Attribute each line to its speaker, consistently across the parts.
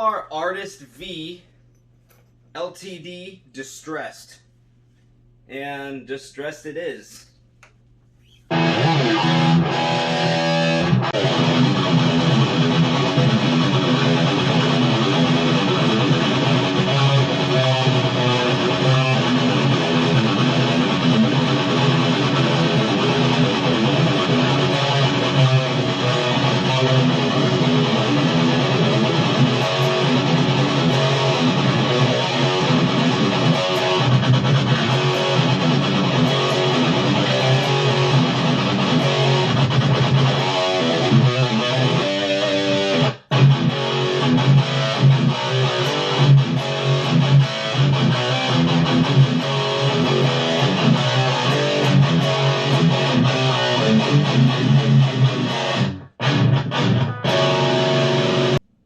Speaker 1: guitar Artist V LTD Distressed. And distressed it is.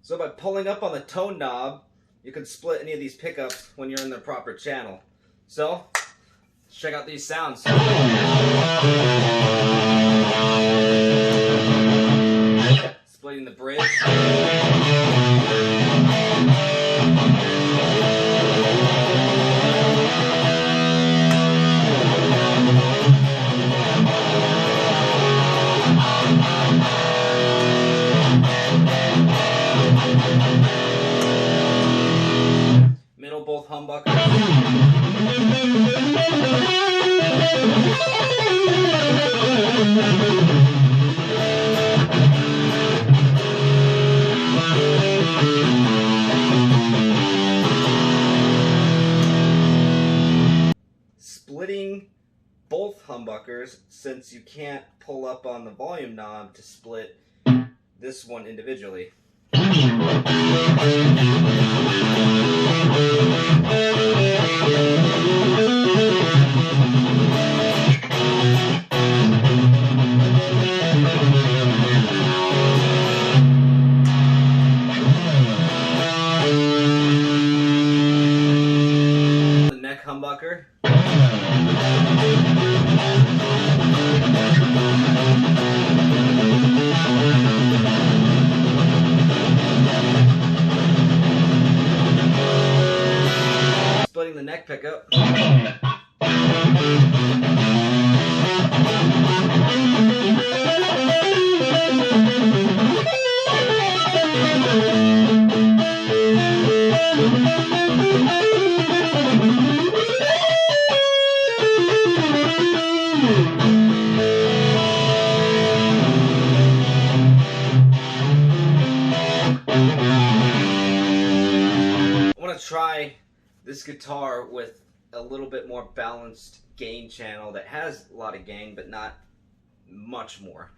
Speaker 1: So by pulling up on the tone knob, you can split any of these pickups when you're in the proper channel. So, let's check out these sounds. Splitting the bridge. Middle both humbuckers. Splitting both humbuckers, since you can't pull up on the volume knob to split this one individually. The neck humbucker. Splitting the neck pickup. I want to try this guitar with a little bit more balanced gain channel that has a lot of gain, but not much more.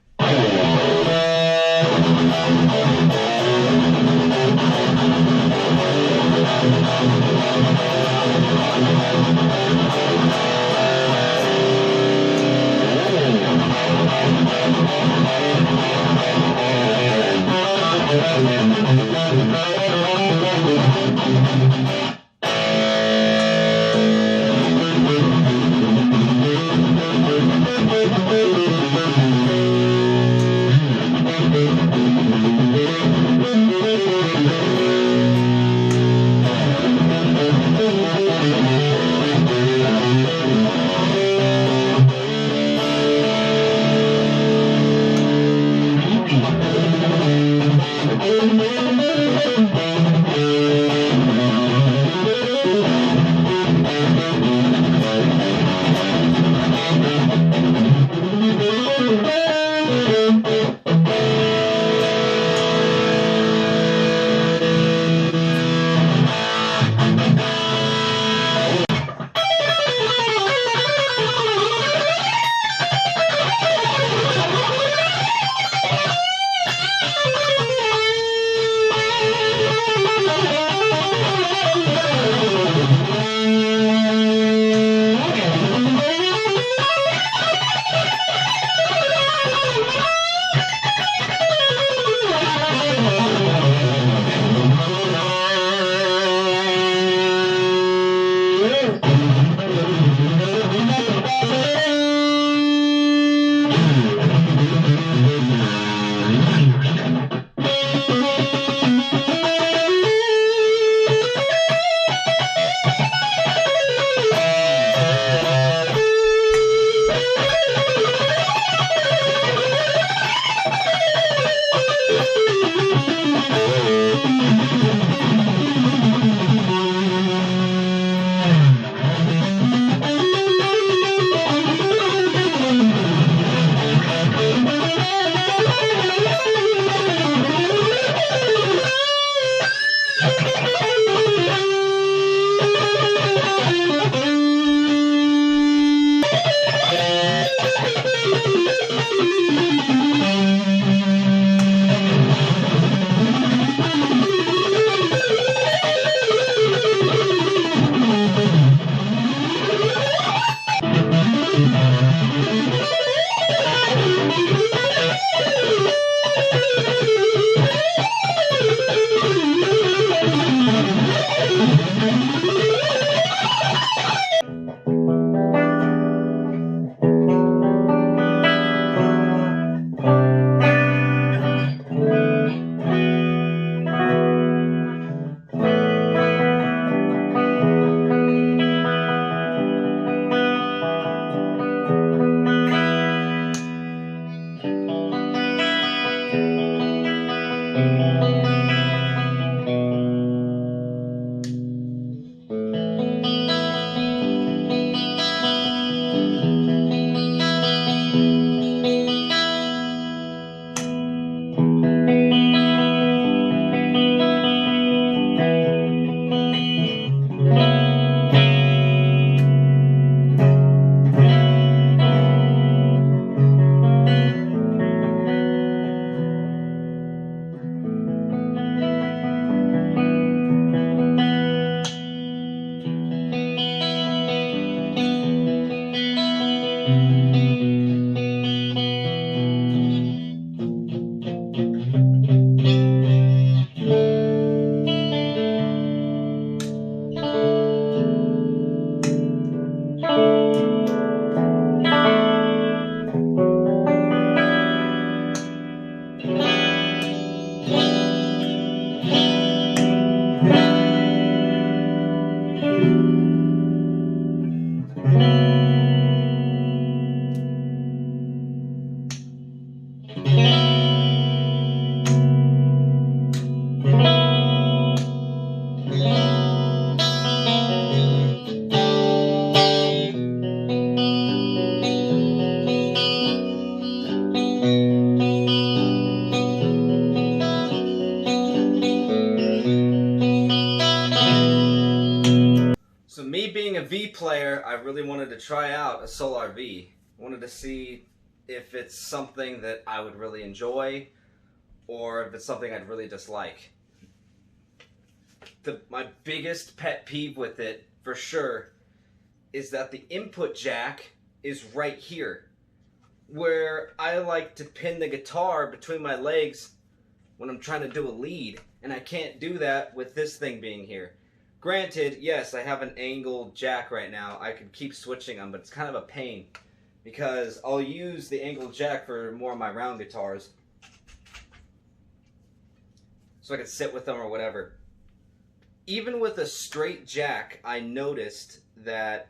Speaker 1: So me being a V player, I really wanted to try out a Solar V. Wanted to see if it's something that I would really enjoy or if it's something I'd really dislike. My biggest pet peeve with it, for sure, is that the input jack is right here, where I like to pin the guitar between my legs when I'm trying to do a lead, and I can't do that with this thing being here. Granted, yes, I have an angled jack right now. I could keep switching them, but it's kind of a pain because I'll use the angled jack for more of my round guitars so I can sit with them or whatever. Even with a straight jack, I noticed that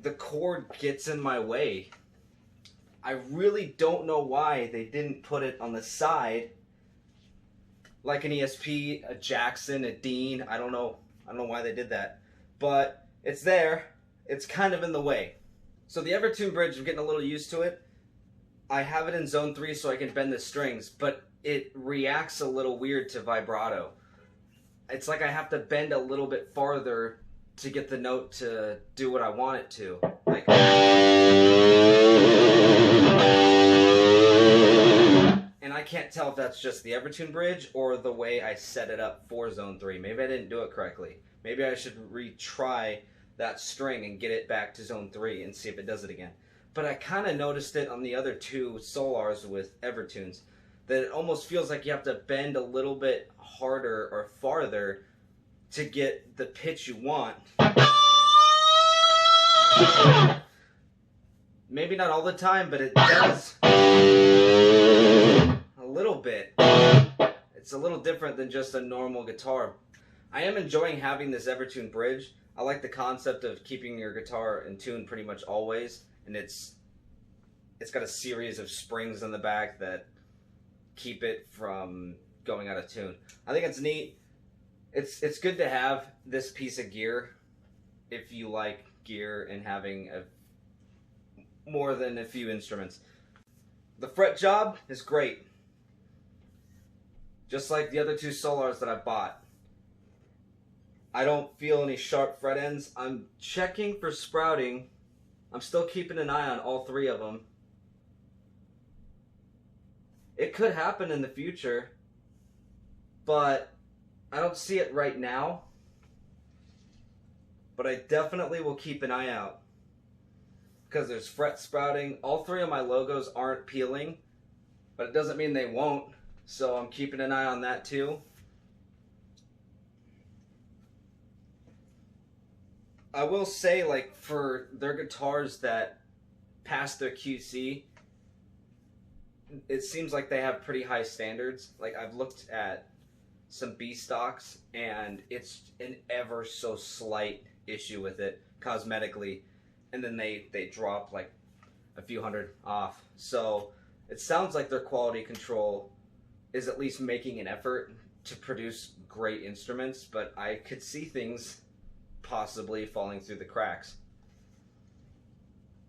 Speaker 1: the cord gets in my way. I really don't know why they didn't put it on the side like an ESP, a Jackson, a Dean. I don't know why they did that, but it's there. It's kind of in the way. So the Evertune bridge, I'm getting a little used to it. I have it in zone 3 so I can bend the strings, but it reacts a little weird to vibrato. It's like I have to bend a little bit farther to get the note to do what I want it to. Like, and I can't tell if that's just the Evertune bridge or the way I set it up for zone 3. Maybe I didn't do it correctly. Maybe I should retry that string and get it back to zone 3 and see if it does it again. But I kind of noticed it on the other two Solars with Evertunes, that it almost feels like you have to bend a little bit harder or farther to get the pitch you want. Maybe not all the time, but it does a little bit. It's a little different than just a normal guitar. I am enjoying having this Evertune bridge. I like the concept of keeping your guitar in tune pretty much always, and it's it's got a series of springs in the back that keep it from going out of tune. I think it's neat. It's good to have this piece of gear if you like gear and having more than a few instruments. The fret job is great. Just like the other two Solars that I bought. I don't feel any sharp fret ends. I'm checking for sprouting. I'm still keeping an eye on all three of them. It could happen in the future, but I don't see it right now. But I definitely will keep an eye out, because there's fret sprouting. All three of my logos aren't peeling, but it doesn't mean they won't. So I'm keeping an eye on that too. I will say, like, for their guitars that pass their QC, it seems like they have pretty high standards. Like, I've looked at some B stocks, and it's an ever so slight issue with it cosmetically, and then they drop like a few hundred off. So it sounds like their quality control is at least making an effort to produce great instruments, but I could see things possibly falling through the cracks.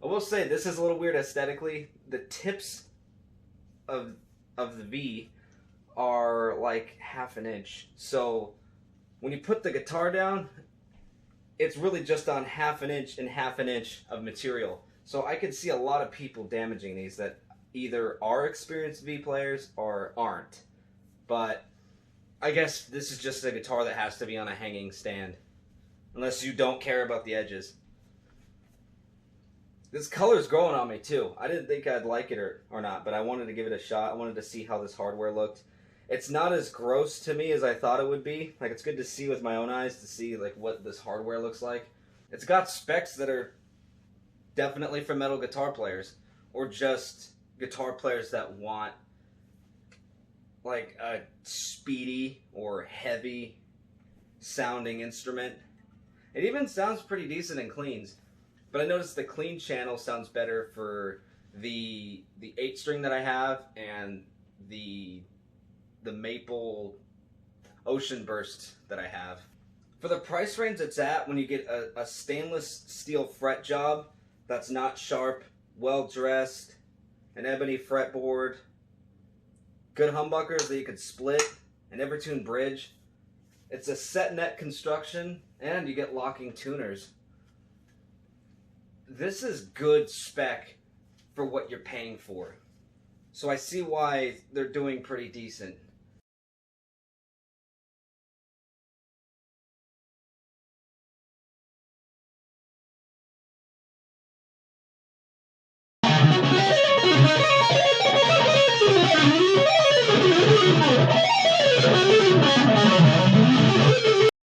Speaker 1: I will say this is a little weird aesthetically. The tips of the V are like ½ an inch. So when you put the guitar down, it's really just on ½ an inch and ½ an inch of material. So I could see a lot of people damaging these that either are experienced V players or aren't. But I guess this is just a guitar that has to be on a hanging stand, unless you don't care about the edges. This color's growing on me too. I didn't think I'd like it or not, but I wanted to give it a shot. I wanted to see how this hardware looked. It's not as gross to me as I thought it would be. Like, it's good to see with my own eyes, to see like what this hardware looks like. It's got specs that are definitely for metal guitar players, or just guitar players that want like a speedy or heavy sounding instrument. It even sounds pretty decent in cleans, but I noticed the clean channel sounds better for the 8-string that I have and the maple ocean burst that I have. For the price range it's at, when you get a stainless steel fret job that's not sharp, well dressed, an ebony fretboard, good humbuckers that you could split, an Evertune bridge. It's a set net construction, and you get locking tuners. This is good spec for what you're paying for. So I see why they're doing pretty decent.